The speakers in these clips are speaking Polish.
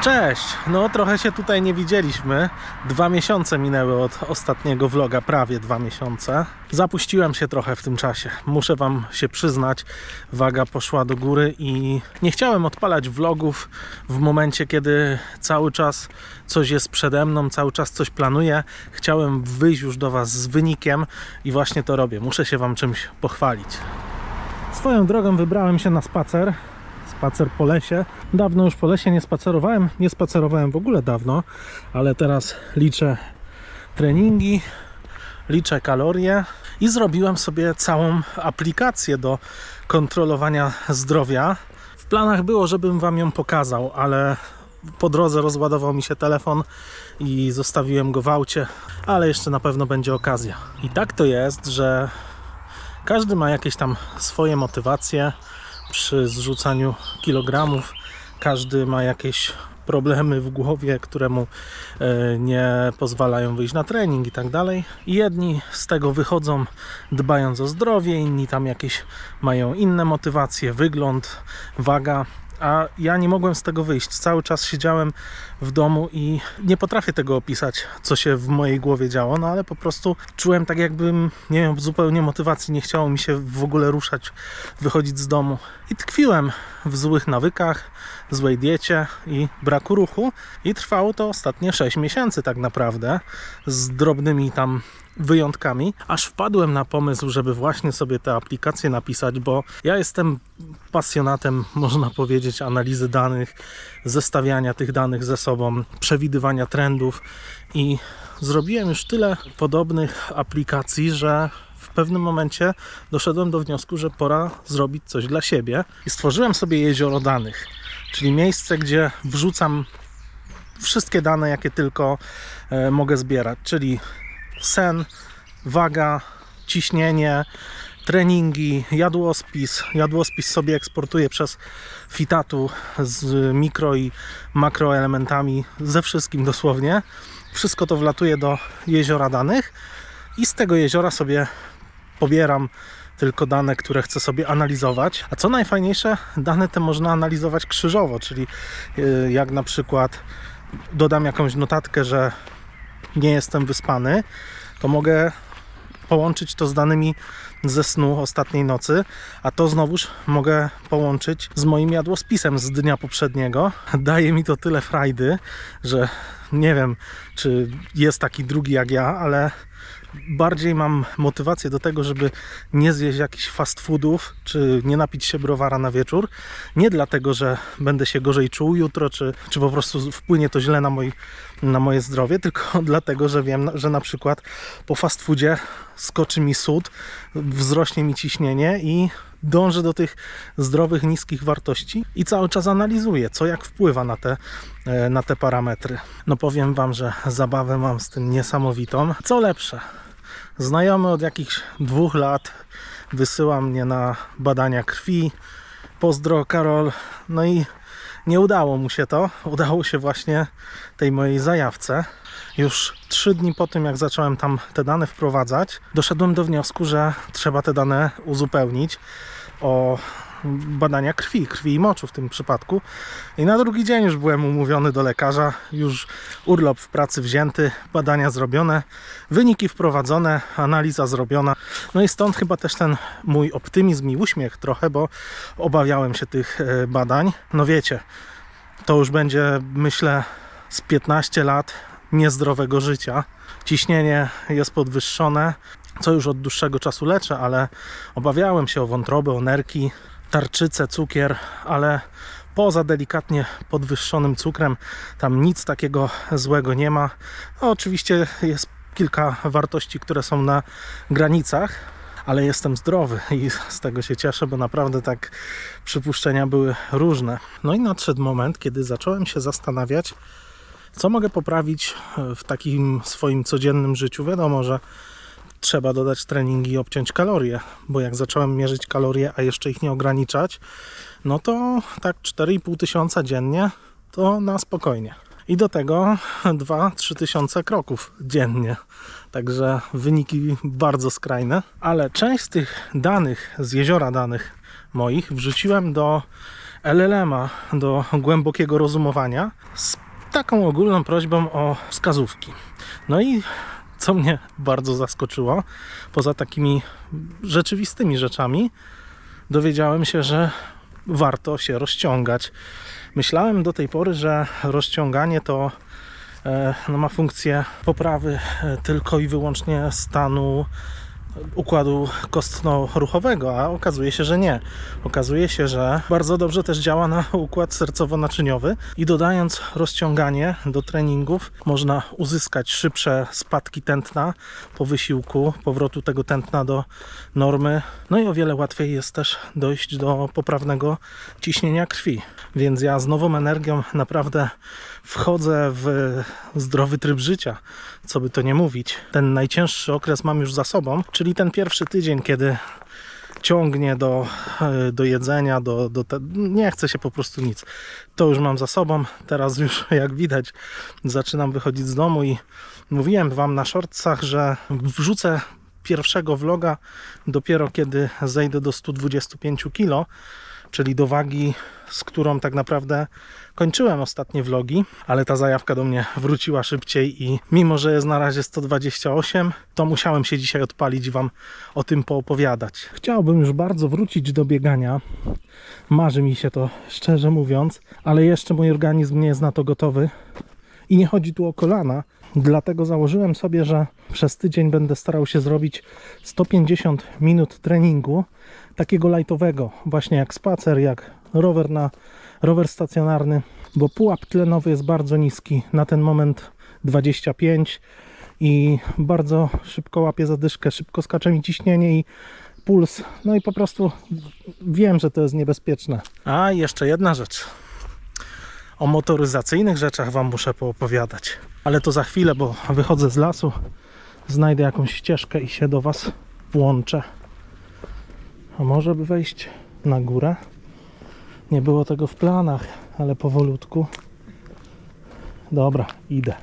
Cześć! No trochę się tutaj nie widzieliśmy. 2 miesiące minęły od ostatniego vloga, prawie 2 miesiące. Zapuściłem się trochę w tym czasie. Muszę wam się przyznać, waga poszła do góry i nie chciałem odpalać vlogów w momencie, kiedy cały czas coś jest przede mną, cały czas coś planuję. Chciałem wyjść już do was z wynikiem i właśnie to robię. Muszę się wam czymś pochwalić. Swoją drogą wybrałem się na spacer po lesie. Dawno już po lesie nie spacerowałem w ogóle dawno, ale teraz liczę treningi, liczę kalorie i zrobiłem sobie całą aplikację do kontrolowania zdrowia. W planach było, żebym wam ją pokazał, ale po drodze rozładował mi się telefon i zostawiłem go w aucie, ale jeszcze na pewno będzie okazja. I tak to jest, że każdy ma jakieś tam swoje motywacje przy zrzucaniu kilogramów. Każdy ma jakieś problemy w głowie, które mu nie pozwalają wyjść na trening i tak dalej. I jedni z tego wychodzą dbając o zdrowie, inni tam jakieś mają inne motywacje, wygląd, waga. A ja nie mogłem z tego wyjść. Cały czas siedziałem w domu i nie potrafię tego opisać, co się w mojej głowie działo, no ale po prostu czułem tak, jakbym nie miał zupełnie motywacji, nie chciało mi się w ogóle ruszać, wychodzić z domu. I tkwiłem w złych nawykach, złej diecie i braku ruchu. I trwało to ostatnie 6 miesięcy tak naprawdę, z drobnymi tam wyjątkami, aż wpadłem na pomysł, żeby właśnie sobie tę aplikację napisać, bo ja jestem pasjonatem, można powiedzieć, analizy danych, zestawiania tych danych ze sobą, przewidywania trendów i zrobiłem już tyle podobnych aplikacji, że w pewnym momencie doszedłem do wniosku, że pora zrobić coś dla siebie i stworzyłem sobie jezioro danych, czyli miejsce, gdzie wrzucam wszystkie dane, jakie tylko mogę zbierać, czyli sen, waga, ciśnienie, treningi, jadłospis. Jadłospis sobie eksportuję przez Fitatu z mikro i makroelementami, ze wszystkim dosłownie. Wszystko to wlatuje do jeziora danych i z tego jeziora sobie pobieram tylko dane, które chcę sobie analizować. A co najfajniejsze, dane te można analizować krzyżowo, czyli jak na przykład dodam jakąś notatkę, że nie jestem wyspany, to mogę połączyć to z danymi ze snu ostatniej nocy, a to znowuż mogę połączyć z moim jadłospisem z dnia poprzedniego. Daje mi to tyle frajdy, że nie wiem, czy jest taki drugi jak ja, ale bardziej mam motywację do tego, żeby nie zjeść jakichś fast foodów, czy nie napić się browara na wieczór. Nie dlatego, że będę się gorzej czuł jutro, czy po prostu wpłynie to źle na moje zdrowie, tylko dlatego, że wiem, że na przykład po fast foodzie skoczy mi sód, wzrośnie mi ciśnienie i dążę do tych zdrowych, niskich wartości i cały czas analizuję, co jak wpływa na te parametry. No powiem wam, że zabawę mam z tym niesamowitą. Co lepsze, znajomy od jakichś 2 lat wysyła mnie na badania krwi. Pozdro, Karol. No i nie udało mu się to. Udało się właśnie tej mojej zajawce. Już 3 dni po tym, jak zacząłem tam te dane wprowadzać, doszedłem do wniosku, że trzeba te dane uzupełnić o badania krwi i moczu w tym przypadku. I na drugi dzień już byłem umówiony do lekarza, już urlop w pracy wzięty, badania zrobione, wyniki wprowadzone, analiza zrobiona. No i stąd chyba też ten mój optymizm i uśmiech trochę, bo obawiałem się tych badań. No wiecie, to już będzie, myślę, z 15 lat niezdrowego życia. Ciśnienie jest podwyższone, co już od dłuższego czasu leczę, ale obawiałem się o wątrobę, o nerki, tarczycę, cukier, ale poza delikatnie podwyższonym cukrem tam nic takiego złego nie ma. No, oczywiście jest kilka wartości, które są na granicach, ale jestem zdrowy i z tego się cieszę, bo naprawdę tak przypuszczenia były różne. No i nadszedł moment, kiedy zacząłem się zastanawiać, co mogę poprawić w takim swoim codziennym życiu. Wiadomo, że trzeba dodać treningi i obciąć kalorie, bo jak zacząłem mierzyć kalorie, a jeszcze ich nie ograniczać, no to tak 4,5 tysiąca dziennie to na spokojnie. I do tego 2-3 tysiące kroków dziennie. Także wyniki bardzo skrajne. Ale część z tych danych, z jeziora danych moich wrzuciłem do LLM-a do głębokiego rozumowania z taką ogólną prośbą o wskazówki. No i co mnie bardzo zaskoczyło, poza takimi rzeczywistymi rzeczami, dowiedziałem się, że warto się rozciągać. Myślałem do tej pory, że rozciąganie to ma funkcję poprawy tylko i wyłącznie stanu układu kostno-ruchowego, a okazuje się, że nie. Okazuje się, że bardzo dobrze też działa na układ sercowo-naczyniowy i dodając rozciąganie do treningów można uzyskać szybsze spadki tętna po wysiłku, powrotu tego tętna do normy. No i o wiele łatwiej jest też dojść do poprawnego ciśnienia krwi. Więc ja z nową energią naprawdę wchodzę w zdrowy tryb życia, co by to nie mówić. Ten najcięższy okres mam już za sobą, czyli ten pierwszy tydzień, kiedy ciągnie do jedzenia, nie chce się po prostu nic. To już mam za sobą. Teraz już, jak widać, zaczynam wychodzić z domu i mówiłem wam na shortsach, że wrzucę pierwszego vloga dopiero kiedy zejdę do 125 kg, czyli do wagi, z którą tak naprawdę kończyłem ostatnie vlogi, ale ta zajawka do mnie wróciła szybciej i mimo, że jest na razie 128, to musiałem się dzisiaj odpalić i wam o tym poopowiadać. Chciałbym już bardzo wrócić do biegania. Marzy mi się to, szczerze mówiąc, ale jeszcze mój organizm nie jest na to gotowy. I nie chodzi tu o kolana, dlatego założyłem sobie, że przez tydzień będę starał się zrobić 150 minut treningu, takiego lightowego, właśnie jak spacer, jak rower stacjonarny, bo pułap tlenowy jest bardzo niski, na ten moment 25 i bardzo szybko łapię zadyszkę, szybko skacze mi ciśnienie i puls, no i po prostu wiem, że to jest niebezpieczne. A jeszcze jedna rzecz. O motoryzacyjnych rzeczach wam muszę poopowiadać. Ale to za chwilę, bo wychodzę z lasu, znajdę jakąś ścieżkę i się do was włączę. A może by wejść na górę? Nie było tego w planach, ale powolutku. Dobra, idę.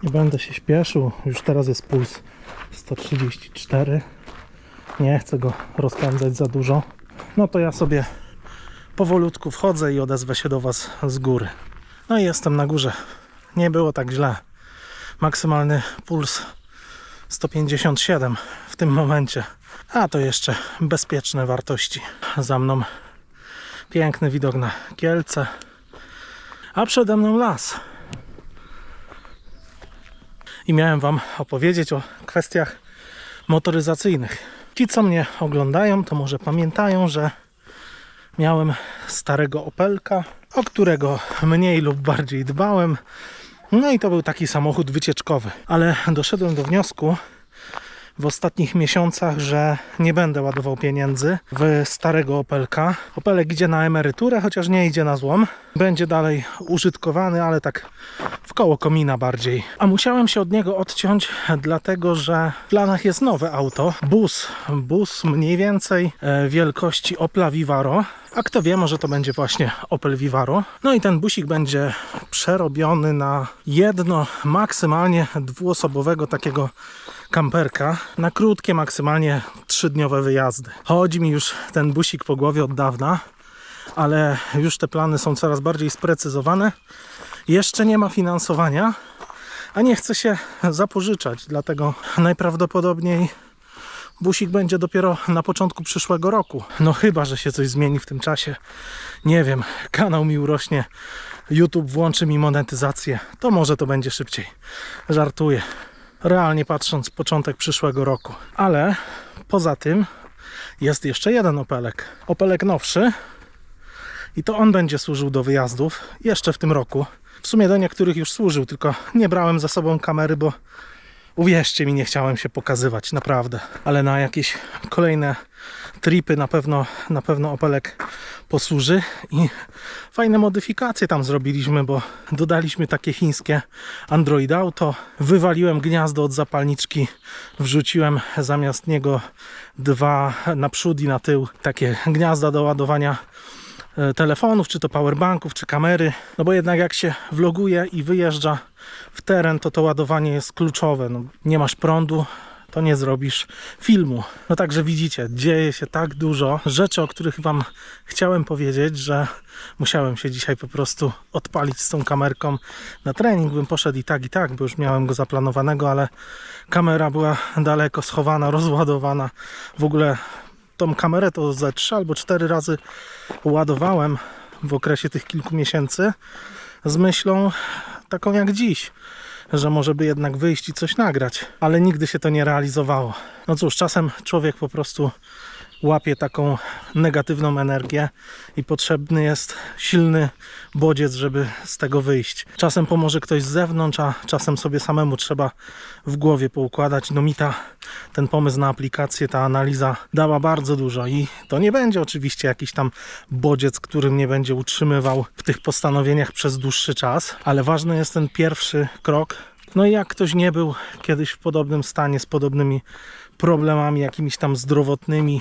Nie będę się śpieszył. Już teraz jest puls 134. Nie chcę go rozpędzać za dużo. No to ja sobie powolutku wchodzę i odezwę się do was z góry. No i jestem na górze. Nie było tak źle. Maksymalny puls 157 w tym momencie. A to jeszcze bezpieczne wartości. Za mną piękny widok na Kielce. A przede mną las. I miałem wam opowiedzieć o kwestiach motoryzacyjnych. Ci, co mnie oglądają, to może pamiętają, że miałem starego Opelka, o którego mniej lub bardziej dbałem. No i to był taki samochód wycieczkowy. Ale doszedłem do wniosku w ostatnich miesiącach, że nie będę ładował pieniędzy w starego Opelka. Opelek idzie na emeryturę, chociaż nie idzie na złom. Będzie dalej użytkowany, ale tak w koło komina bardziej. A musiałem się od niego odciąć, dlatego że w planach jest nowe auto. Bus mniej więcej wielkości Opla Vivaro. A kto wie, może to będzie właśnie Opel Vivaro. No i ten busik będzie przerobiony na jedno, maksymalnie dwuosobowego takiego kamperka na krótkie, maksymalnie 3-dniowe wyjazdy. Chodzi mi już ten busik po głowie od dawna, ale już te plany są coraz bardziej sprecyzowane. Jeszcze nie ma finansowania, a nie chcę się zapożyczać, dlatego najprawdopodobniej busik będzie dopiero na początku przyszłego roku. No chyba, że się coś zmieni w tym czasie. Nie wiem, kanał mi urośnie, YouTube włączy mi monetyzację, to może to będzie szybciej. Żartuję. Realnie patrząc, początek przyszłego roku. Ale poza tym jest jeszcze jeden Opelek. Opelek nowszy. I to on będzie służył do wyjazdów jeszcze w tym roku. W sumie do niektórych już służył, tylko nie brałem ze sobą kamery, bo uwierzcie mi, nie chciałem się pokazywać, naprawdę. Ale na jakieś kolejne tripy na pewno Opelek posłuży. I fajne modyfikacje tam zrobiliśmy, bo dodaliśmy takie chińskie Android Auto. Wywaliłem gniazdo od zapalniczki, wrzuciłem zamiast niego dwa naprzód i na tył takie gniazda do ładowania telefonów, czy to powerbanków, czy kamery. No bo jednak jak się vloguje i wyjeżdża w teren, to ładowanie jest kluczowe. No, nie masz prądu, to nie zrobisz filmu. No także widzicie, dzieje się tak dużo rzeczy, o których wam chciałem powiedzieć, że musiałem się dzisiaj po prostu odpalić z tą kamerką. Na trening bym poszedł i tak, bo już miałem go zaplanowanego, ale kamera była daleko schowana, rozładowana. W ogóle tą kamerę to ze 3 albo 4 razy ładowałem w okresie tych kilku miesięcy z myślą taką jak dziś, że może by jednak wyjść i coś nagrać, ale nigdy się to nie realizowało. No cóż, czasem człowiek po prostu łapie taką negatywną energię i potrzebny jest silny bodziec, żeby z tego wyjść. Czasem pomoże ktoś z zewnątrz, a czasem sobie samemu trzeba w głowie poukładać. No mi ten pomysł na aplikację, ta analiza dała bardzo dużo i to nie będzie oczywiście jakiś tam bodziec, który mnie będzie utrzymywał w tych postanowieniach przez dłuższy czas, ale ważny jest ten pierwszy krok. No i jak ktoś nie był kiedyś w podobnym stanie, z podobnymi problemami jakimiś tam zdrowotnymi,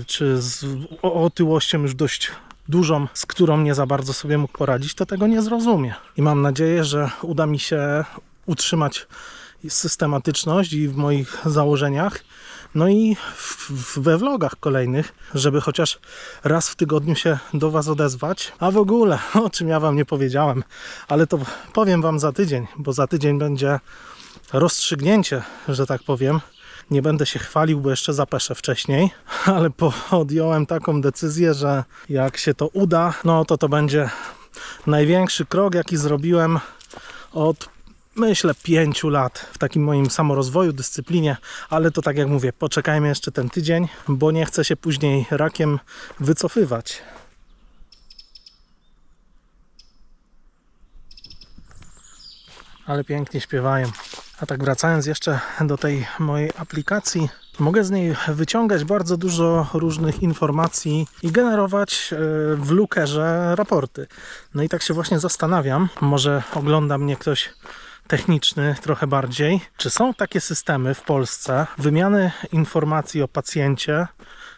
czy z otyłością już dość dużą, z którą nie za bardzo sobie mógł poradzić, to tego nie zrozumie. I mam nadzieję, że uda mi się utrzymać systematyczność i w moich założeniach, no i we vlogach kolejnych, żeby chociaż raz w tygodniu się do was odezwać. A w ogóle, o czym ja wam nie powiedziałem, ale to powiem wam za tydzień, bo za tydzień będzie rozstrzygnięcie, że tak powiem. Nie będę się chwalił, bo jeszcze zapeszę wcześniej, ale podjąłem taką decyzję, że jak się to uda, no to będzie największy krok, jaki zrobiłem od, myślę, 5 lat w takim moim samorozwoju, dyscyplinie, ale to tak jak mówię, poczekajmy jeszcze ten tydzień, bo nie chcę się później rakiem wycofywać. Ale pięknie śpiewają. A tak wracając jeszcze do tej mojej aplikacji, mogę z niej wyciągać bardzo dużo różnych informacji i generować w Lookerze raporty. No i tak się właśnie zastanawiam, może ogląda mnie ktoś techniczny trochę bardziej, czy są takie systemy w Polsce wymiany informacji o pacjencie,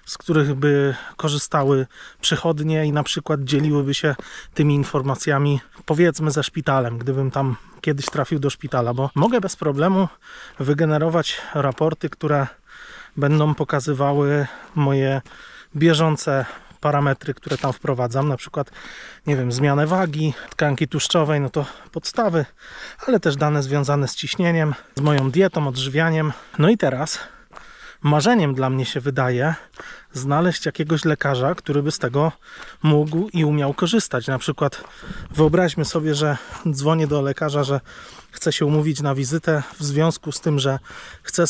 z których by korzystały przychodnie i na przykład dzieliłyby się tymi informacjami, powiedzmy, ze szpitalem, gdybym tam kiedyś trafił do szpitala, bo mogę bez problemu wygenerować raporty, które będą pokazywały moje bieżące parametry, które tam wprowadzam, na przykład, nie wiem, zmianę wagi, tkanki tłuszczowej, no to podstawy, ale też dane związane z ciśnieniem, z moją dietą, odżywianiem. No i teraz marzeniem dla mnie się wydaje znaleźć jakiegoś lekarza, który by z tego mógł i umiał korzystać. Na przykład wyobraźmy sobie, że dzwonię do lekarza, że chcę się umówić na wizytę w związku z tym, że chcę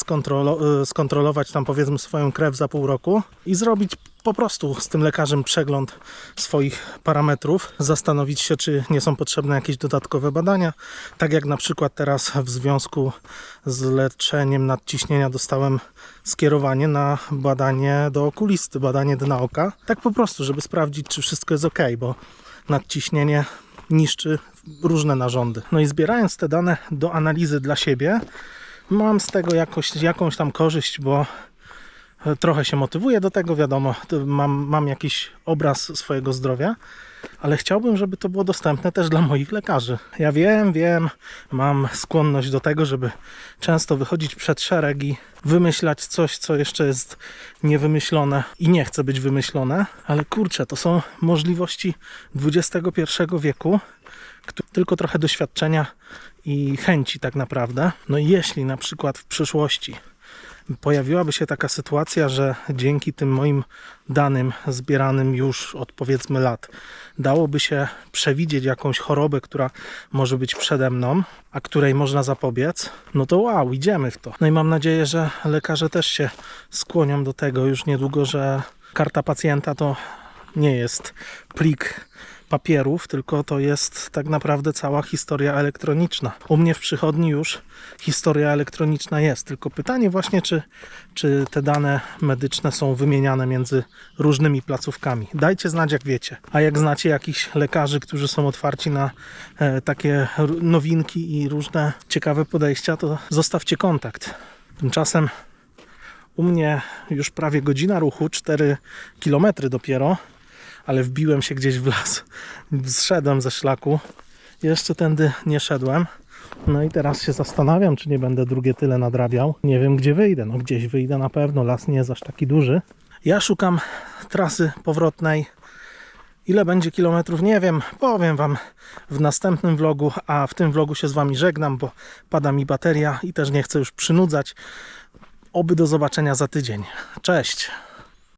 skontrolować tam, powiedzmy, swoją krew za pół roku i zrobić po prostu z tym lekarzem przegląd swoich parametrów, zastanowić się, czy nie są potrzebne jakieś dodatkowe badania. Tak jak na przykład teraz w związku z leczeniem nadciśnienia dostałem skierowanie na badanie do okulisty, badanie dna oka. Tak po prostu, żeby sprawdzić, czy wszystko jest ok, bo nadciśnienie niszczy różne narządy. No i zbierając te dane do analizy dla siebie, mam z tego jakąś tam korzyść, bo trochę się motywuję do tego, wiadomo, mam jakiś obraz swojego zdrowia, ale chciałbym, żeby to było dostępne też dla moich lekarzy. Ja wiem, mam skłonność do tego, żeby często wychodzić przed szereg i wymyślać coś, co jeszcze jest niewymyślone i nie chce być wymyślone, ale kurczę, to są możliwości XXI wieku, tylko trochę doświadczenia i chęci tak naprawdę. No i jeśli na przykład w przyszłości pojawiłaby się taka sytuacja, że dzięki tym moim danym zbieranym już od, powiedzmy, lat dałoby się przewidzieć jakąś chorobę, która może być przede mną, a której można zapobiec, no to wow, idziemy w to. No i mam nadzieję, że lekarze też się skłonią do tego już niedługo, że karta pacjenta to nie jest plik papierów, tylko to jest tak naprawdę cała historia elektroniczna. U mnie w przychodni już historia elektroniczna jest, tylko pytanie właśnie, czy te dane medyczne są wymieniane między różnymi placówkami. Dajcie znać, jak wiecie. A jak znacie jakichś lekarzy, którzy są otwarci na takie nowinki i różne ciekawe podejścia, to zostawcie kontakt. Tymczasem u mnie już prawie godzina ruchu, 4 km dopiero, ale wbiłem się gdzieś w las, zszedłem ze szlaku Jeszcze tędy nie szedłem. No i teraz się zastanawiam, czy nie będę drugie tyle nadrabiał. Nie wiem, gdzie wyjdę. No gdzieś wyjdę na pewno. Las nie jest aż taki duży. Ja szukam trasy powrotnej. Ile będzie kilometrów? Nie wiem. Powiem wam w następnym vlogu, a w tym vlogu się z wami żegnam, bo pada mi bateria i też nie chcę już przynudzać. Oby do zobaczenia za tydzień. Cześć!